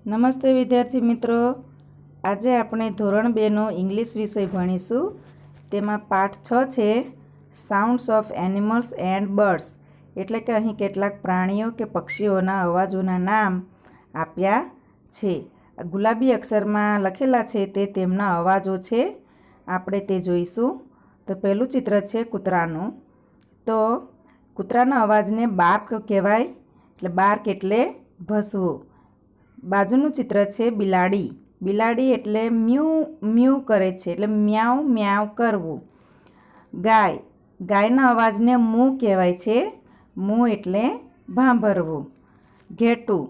નમસ્તે વિદ્યાર્થી મિત્રો, આજે આપણે ધોરણ 2નો ઇંગ્લિશ વિષય ભણીશું. તેમાં પાઠ 6 છે sounds of animals and birds, એટલે કે અહીં કેટલાક પ્રાણીઓ કે પક્ષીઓના અવાજોના નામ આપ્યા છે. ગુલાબી અક્ષરમાં લખેલા છે તે તેમના અવાજો છે. આપણે તે જોઈશું. તો પહેલું ચિત્ર છે કૂતરાનું. તો કૂતરાના અવાજને બાર્ક કહેવાય, એટલે બાર્ક એટલે ભસવું. બાજુનું ચિત્ર છે બિલાડી. બિલાડી એટલે મ્યુ મ્યુ કરે છે, એટલે મ્યાઉ મ્યાઉ કરવું. ગાય, ગાયના અવાજને મૂ કહેવાય છે. મૂ એટલે ભાંભરવું. ઘેટું,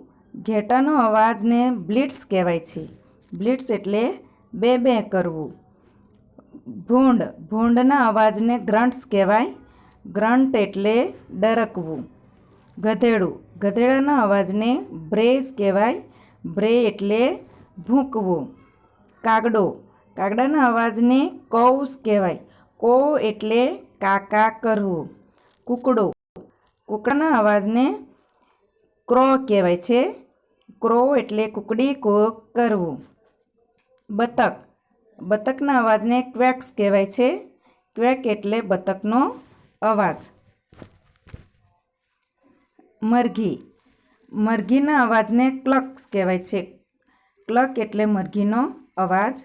ઘેટાનો અવાજને બ્લિટ્સ કહેવાય છે. બ્લિટ્સ એટલે બે બે કરવું. ભૂંડ, ભૂંડના અવાજને ગ્રન્ટ્સ કહેવાય. ગ્રન્ટ એટલે ડરકવું. ગધેડું, ગધેડાના અવાજને બ્રેઝ કહેવાય. બ્રે એટલે ભૂંકવું. કાગડો, કાગડાના અવાજને કૌસ કહેવાય. કો એટલે કાકા કરવું. કૂકડો, કૂકડાના અવાજને ક્રો કહેવાય છે. ક્રો એટલે કૂકડી કોક કરવું. બતક, બતકના અવાજને ક્વેક્સ કહેવાય છે. ક્વેક એટલે બતકનો અવાજ. મરઘી, મરઘીના અવાજને ક્લક્સ કહેવાય છે. ક્લક એટલે મરઘીનો અવાજ.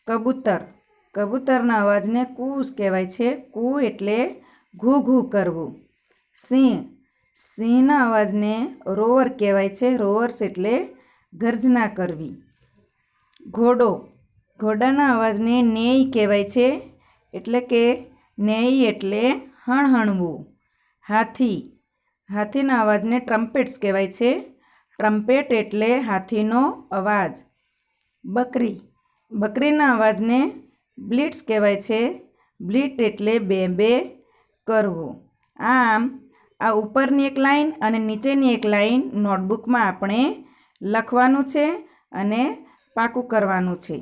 કબૂતર, કબૂતરના અવાજને કૂસ કહેવાય છે. કૂ એટલે ઘૂ ઘૂ કરવું. સિંહ, સિંહના અવાજને રોઅર કહેવાય છે. રોઅર્સ એટલે ગર્જના કરવી. ઘોડો, ઘોડાના અવાજને નેઈ કહેવાય છે, એટલે કે નેઈ એટલે હણહણવું. હાથી, હાથીના અવાજને ટ્રમ્પેટ્સ કહેવાય છે. ટ્રમ્પેટ એટલે હાથીનો અવાજ. બકરી, બકરીના અવાજને બ્લિટ્સ કહેવાય છે. બ્લિટ એટલે બે બે કરવું. આમ આ ઉપરની એક લાઈન અને નીચેની એક લાઈન નોટબુકમાં આપણે લખવાનું છે અને પાકું કરવાનું છે.